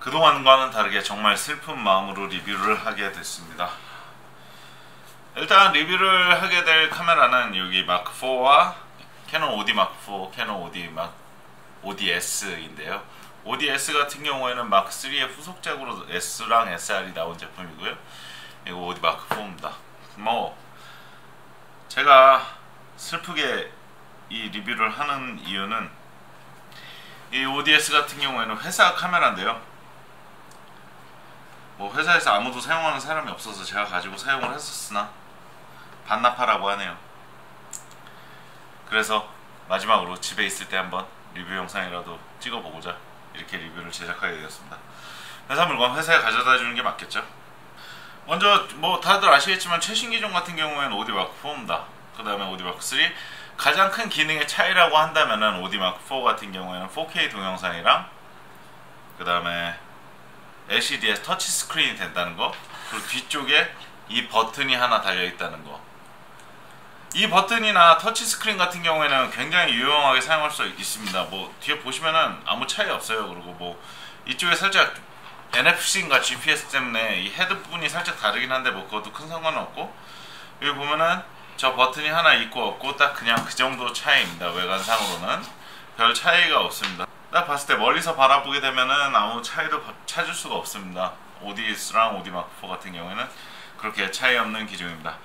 그동안과는 다르게 정말 슬픈 마음으로 리뷰를 하게 됐습니다. 일단 리뷰를 하게 될 카메라는 여기 마크4와 캐논 OD 마크4, 캐논 ODS인데요. ODS 같은 경우에는 마크3의 후속작으로 S랑 SR이 나온 제품이고요. 이거 OD 마크4입니다. 뭐 제가 슬프게 이 리뷰를 하는 이유는 이 ODS 같은 경우에는 회사 카메라인데요. 뭐 회사에서 아무도 사용하는 사람이 없어서 제가 가지고 사용을 했었으나 반납하라고 하네요. 그래서 마지막으로 집에 있을 때 한번 리뷰 영상이라도 찍어보고자 이렇게 리뷰를 제작하게 되었습니다. 회사 물건 회사에 가져다 주는 게 맞겠죠. 먼저 뭐 다들 아시겠지만 최신 기종 같은 경우에는 OD 마크4입니다. 그 다음에 OD 마크3. 가장 큰 기능의 차이라고 한다면은 OD 마크4 같은 경우에는 4K 동영상이랑 그 다음에 LCD에 터치 스크린이 된다는 거, 그리고 뒤쪽에 이 버튼이 하나 달려 있다는 거. 이 버튼이나 터치 스크린 같은 경우에는 굉장히 유용하게 사용할 수 있습니다. 뭐 뒤에 보시면은 아무 차이 없어요. 그리고 뭐 이쪽에 살짝 NFC인가 GPS 때문에 이 헤드 부분이 살짝 다르긴 한데 뭐 그것도 큰 상관은 없고, 여기 보면은 저 버튼이 하나 있고 없고 딱 그냥 그 정도 차이입니다. 외관상으로는 별 차이가 없습니다. 딱 봤을 때 멀리서 바라보게 되면은 아무 차이도 찾을 수가 없습니다. ODS랑 OD 마크4 같은 경우에는 그렇게 차이 없는 기종입니다.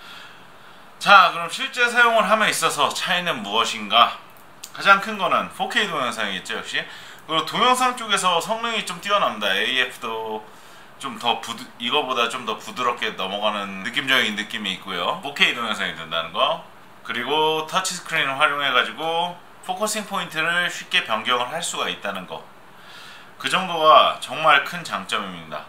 자, 그럼 실제 사용을 함에 있어서 차이는 무엇인가? 가장 큰 거는 4K 동영상이겠죠, 역시. 그리고 동영상 쪽에서 성능이 좀 뛰어납니다. AF도 좀 더 이거보다 좀 더 부드럽게 넘어가는 느낌적인 느낌이 있고요. 4K 동영상이 된다는 거. 그리고 터치 스크린을 활용해 가지고 포커싱 포인트를 쉽게 변경을 할 수가 있다는 거. 그 정도가 정말 큰 장점입니다.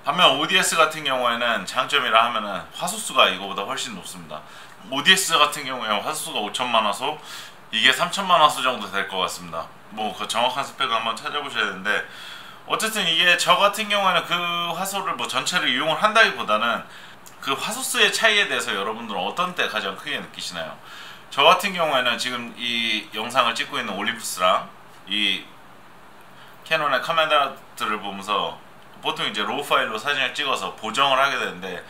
반면 ODS 같은 경우에는 장점이라 하면은 화소수가 이거보다 훨씬 높습니다. ODS 같은 경우에 화소수가 5000만 화소, 이게 3000만 화소 정도 될 것 같습니다. 뭐 그 정확한 스펙을 한번 찾아보셔야 되는데, 어쨌든 이게 저 같은 경우에는 그 화소를 뭐 전체를 이용을 한다기보다는 그 화소수의 차이에 대해서 여러분들은 어떤 때 가장 크게 느끼시나요? 저 같은 경우에는 지금 이 영상을 찍고 있는 올림푸스랑 이 캐논의 카메라들을 보면서 보통 이제 로우 파일로 사진을 찍어서 보정을 하게 되는데,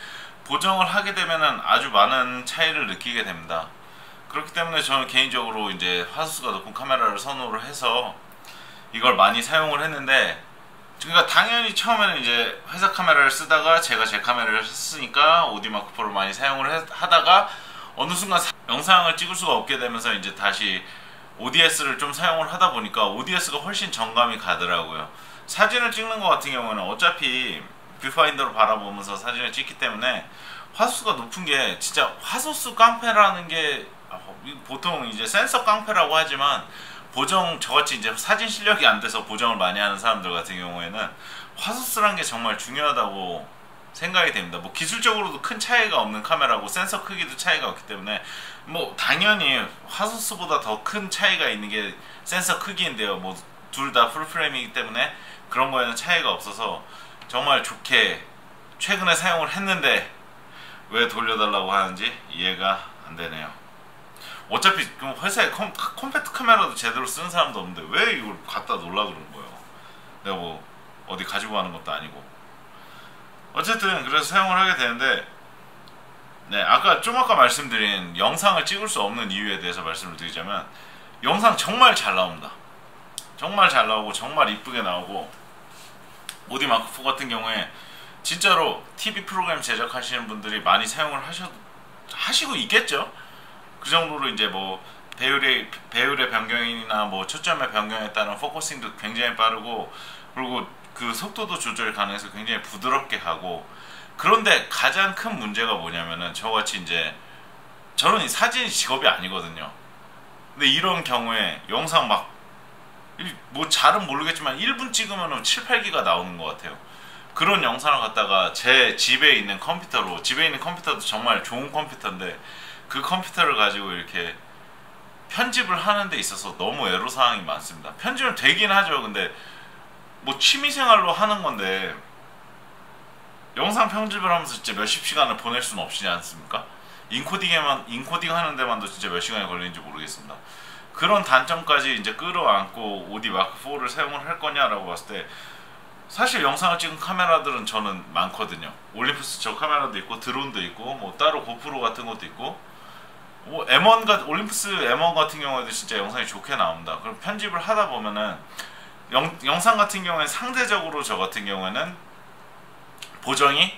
보정을 하게 되면은 아주 많은 차이를 느끼게 됩니다. 그렇기 때문에 저는 개인적으로 이제 화소수가 높은 카메라를 선호를 해서 이걸 많이 사용을 했는데, 그러니까 당연히 처음에는 이제 회사 카메라를 쓰다가 제가 제 카메라를 썼으니까 OD 마크4를 많이 사용을 하다가 어느 순간 영상을 찍을 수가 없게 되면서 이제 다시 ODS를 좀 사용을 하다 보니까 ODS가 훨씬 정감이 가더라고요. 사진을 찍는 것 같은 경우는 어차피 뷰파인더로 바라보면서 사진을 찍기 때문에 화소수가 높은 게 진짜 화소수 깡패라는 게 보통 이제 센서 깡패라고 하지만 저같이 이제 사진 실력이 안 돼서 보정을 많이 하는 사람들 같은 경우에는 화소수라는 게 정말 중요하다고 생각이 됩니다. 뭐 기술적으로도 큰 차이가 없는 카메라고 센서 크기도 차이가 없기 때문에 뭐 당연히 화소수보다 더 큰 차이가 있는 게 센서 크기인데요. 뭐 둘 다 풀프레임이기 때문에 그런 거에는 차이가 없어서 정말 좋게 최근에 사용을 했는데 왜 돌려달라고 하는지 이해가 안 되네요. 어차피 회사에 컴팩트 카메라도 제대로 쓰는 사람도 없는데 왜 이걸 갖다 놓으려 그러는 거예요. 내가 뭐 어디 가지고 가는 것도 아니고. 어쨌든 그래서 사용을 하게 되는데, 네, 아까 말씀드린 영상을 찍을 수 없는 이유에 대해서 말씀을 드리자면, 영상 정말 잘 나옵니다. 정말 잘 나오고 정말 이쁘게 나오고, OD 마크4 같은 경우에 진짜로 TV 프로그램 제작하시는 분들이 많이 사용을 하시고 있겠죠. 그 정도로 이제 뭐 배율의 변경이나 뭐 초점의 변경에 따른 포커싱도 굉장히 빠르고, 그리고 그 속도도 조절 가능해서 굉장히 부드럽게 가고. 그런데 가장 큰 문제가 뭐냐면은 저같이 이제 저는 이 사진이 직업이 아니거든요. 근데 이런 경우에 영상 막 뭐 잘은 모르겠지만 1분 찍으면 7, 8기가 나오는 것 같아요. 그런 영상을 갖다가 제 집에 있는 컴퓨터도 정말 좋은 컴퓨터인데 그 컴퓨터를 가지고 이렇게 편집을 하는 데 있어서 너무 애로사항이 많습니다. 편집은 되긴 하죠. 근데 뭐 취미생활로 하는 건데 영상 편집을 하면서 진짜 몇십 시간을 보낼 수는 없지 않습니까? 인코딩 하는 데만도 진짜 몇 시간이 걸리는지 모르겠습니다. 그런 단점까지 이제 끌어안고 OD 마크4를 사용을 할 거냐라고 봤을 때 사실 영상을 찍은 카메라들은 저는 많거든요. 올림푸스 저 카메라도 있고 드론도 있고 뭐 따로 고프로 같은 것도 있고 뭐 M1 올림푸스 M1 같은 경우에도 진짜 영상이 좋게 나옵니다. 그럼 편집을 하다 보면은 영상 같은 경우에는 상대적으로 저 같은 경우에는 보정이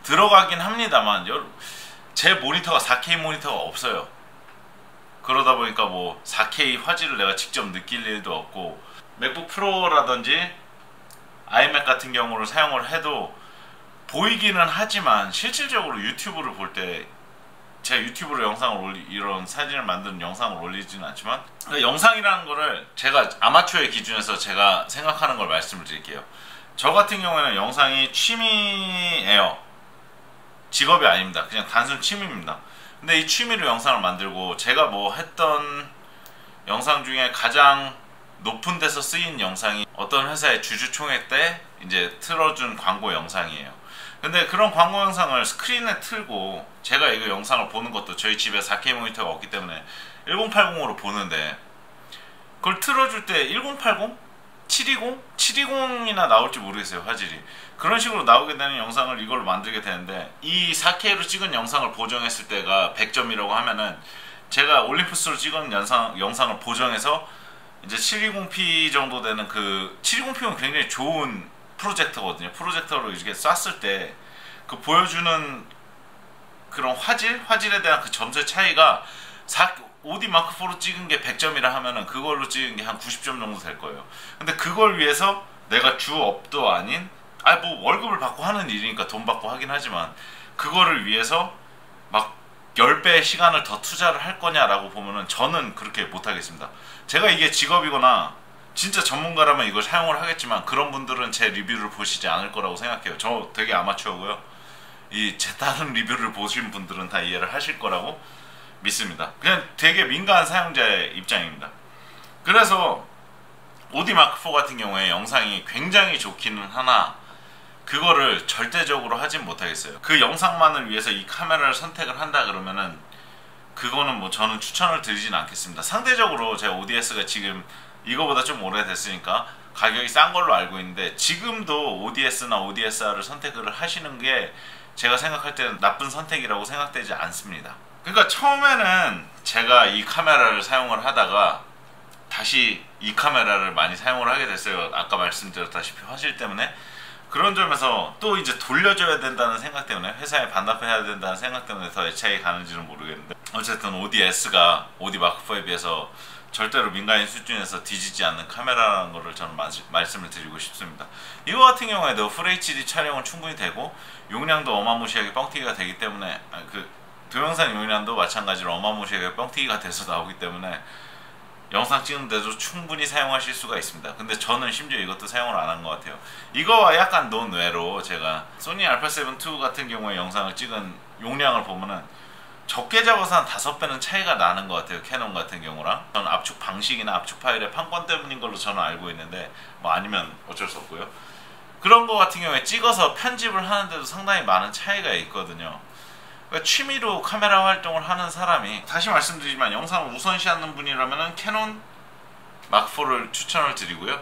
들어가긴 합니다만 제 모니터가 4K 모니터가 없어요. 그러다 보니까 뭐 4K 화질을 내가 직접 느낄 일도 없고 맥북 프로라든지 아이맥 같은 경우를 사용을 해도 보이기는 하지만 실질적으로 유튜브를 볼 때 제가 유튜브로 영상을 이런 사진을 만드는 영상을 올리지는 않지만 영상이라는 거를 제가 아마추어의 기준에서 제가 생각하는 걸 말씀을 드릴게요. 저 같은 경우에는 영상이 취미예요. 직업이 아닙니다. 그냥 단순 취미입니다. 근데 이 취미로 영상을 만들고 제가 뭐 했던 영상 중에 가장 높은 데서 쓰인 영상이 어떤 회사의 주주총회 때 이제 틀어준 광고 영상이에요. 근데 그런 광고 영상을 스크린에 틀고 제가 이거 영상을 보는 것도 저희 집에 4K 모니터가 없기 때문에 1080으로 보는데 그걸 틀어줄 때 1080? 720? 720이나 나올지 모르겠어요. 화질이 그런 식으로 나오게 되는 영상을 이걸로 만들게 되는데 이 4K로 찍은 영상을 보정했을 때가 100점이라고 하면은 제가 올림푸스로 찍은 영상을 보정해서 이제 720p 정도 되는 그 720p는 굉장히 좋은 프로젝터거든요. 프로젝터로 이렇게 쐈을 때 그 보여주는 그런 화질에 대한 그 점수의 차이가 5D 마크4로 찍은 게 100점이라 하면은 그걸로 찍은 게 한 90점 정도 될 거예요. 근데 그걸 위해서 내가 주업도 아닌 뭐 월급을 받고 하는 일이니까 돈 받고 하긴 하지만 그거를 위해서 막 10배의 시간을 더 투자를 할 거냐라고 보면은 저는 그렇게 못 하겠습니다. 제가 이게 직업이거나 진짜 전문가라면 이걸 사용을 하겠지만 그런 분들은 제 리뷰를 보시지 않을 거라고 생각해요. 저 되게 아마추어고요. 제 다른 리뷰를 보신 분들은 다 이해를 하실 거라고 믿습니다. 그냥 되게 민감한 사용자의 입장입니다. 그래서 OD 마크4 같은 경우에 영상이 굉장히 좋기는 하나 그거를 절대적으로 하진 못하겠어요. 그 영상만을 위해서 이 카메라를 선택을 한다 그러면은 그거는 뭐 저는 추천을 드리진 않겠습니다. 상대적으로 제가 ODS가 지금 이거보다 좀 오래됐으니까 가격이 싼 걸로 알고 있는데 지금도 ODS나 ODSR을 선택을 하시는 게 제가 생각할 때는 나쁜 선택이라고 생각되지 않습니다. 그러니까 처음에는 제가 이 카메라를 사용을 하다가 다시 이 카메라를 많이 사용을 하게 됐어요. 아까 말씀드렸다시피 화질 때문에. 그런 점에서 또 이제 돌려줘야 된다는 생각 때문에 회사에 반납해야 된다는 생각 때문에 더 애착이 가는지는 모르겠는데 어쨌든 ODS가 OD 마크4에 비해서 절대로 민간인 수준에서 뒤지지 않는 카메라라는 거를 저는 말씀을 드리고 싶습니다. 이거 같은 경우에도 FHD 촬영은 충분히 되고 용량도 어마무시하게 뻥튀기가 되기 때문에 그 동영상 용량도 마찬가지로 어마무시하게 뻥튀기가 돼서 나오기 때문에 영상 찍는데도 충분히 사용하실 수가 있습니다. 근데 저는 심지어 이것도 사용을 안 한 것 같아요. 이거와 약간 논외로 제가 소니 알파7 II 같은 경우에 영상을 찍은 용량을 보면은 적게 잡아서 한 5배는 차이가 나는 것 같아요. 캐논 같은 경우랑. 저는 압축 방식이나 압축 파일의 판권 때문인 걸로 저는 알고 있는데 뭐 아니면 어쩔 수 없고요. 그런 거 같은 경우에 찍어서 편집을 하는데도 상당히 많은 차이가 있거든요. 그러니까 취미로 카메라 활동을 하는 사람이 다시 말씀드리지만 영상을 우선시하는 분이라면 캐논 마크4를 추천을 드리고요.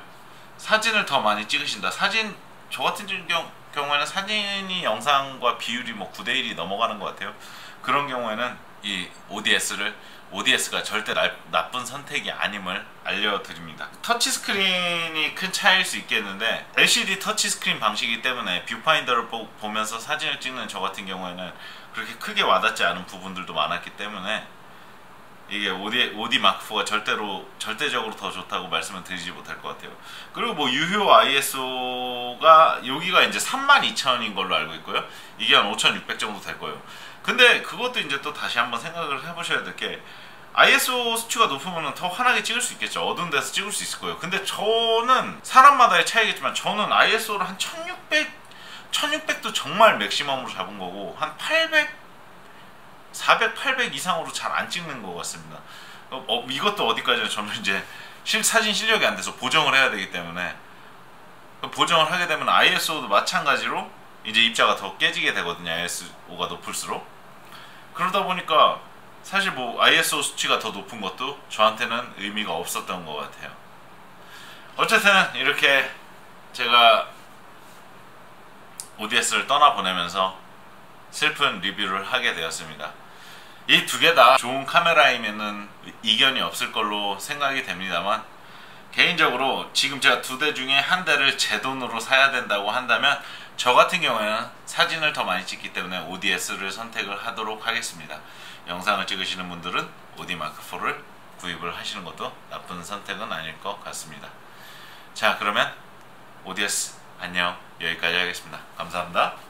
사진을 더 많이 찍으신다. 저 같은 경우에는 사진이 영상과 비율이 뭐 9:1이 넘어가는 것 같아요. 그런 경우에는 이 ODS가 절대 나쁜 선택이 아님을 알려드립니다. 터치스크린이 큰 차이일 수 있겠는데 LCD 터치스크린 방식이기 때문에 뷰파인더를 보면서 사진을 찍는 저 같은 경우에는 그렇게 크게 와닿지 않은 부분들도 많았기 때문에 이게 OD 마크4가 절대적으로 더 좋다고 말씀을 드리지 못할 것 같아요. 그리고 뭐 유효 ISO가 여기가 이제 32,000인 걸로 알고 있고요. 이게 한 5,600 정도 될 거예요. 근데 그것도 이제 또 다시 한번 생각을 해보셔야 될 게 ISO 수치가 높으면 더 환하게 찍을 수 있겠죠. 어두운 데서 찍을 수 있을 거예요. 근데 저는 사람마다의 차이겠지만 저는 ISO를 한 1600도 정말 맥시멈으로 잡은 거고 한 400, 800 이상으로 잘 안 찍는 것 같습니다. 이것도 어디까지나 저는 이제 사진 실력이 안 돼서 보정을 해야 되기 때문에 보정을 하게 되면 ISO도 마찬가지로 이제 입자가 더 깨지게 되거든요. ISO가 높을수록. 그러다 보니까 사실 뭐 ISO 수치가 더 높은 것도 저한테는 의미가 없었던 것 같아요. 어쨌든 이렇게 제가 ODS를 떠나보내면서 슬픈 리뷰를 하게 되었습니다. 이 두 개 다 좋은 카메라이면은 이견이 없을 걸로 생각이 됩니다만, 개인적으로 지금 제가 두 대 중에 한 대를 제 돈으로 사야 된다고 한다면 저 같은 경우에는 사진을 더 많이 찍기 때문에 ODS를 선택을 하도록 하겠습니다. 영상을 찍으시는 분들은 OD마크4를 구입을 하시는 것도 나쁜 선택은 아닐 것 같습니다. 자, 그러면 ODS 안녕, 여기까지 하겠습니다. 감사합니다.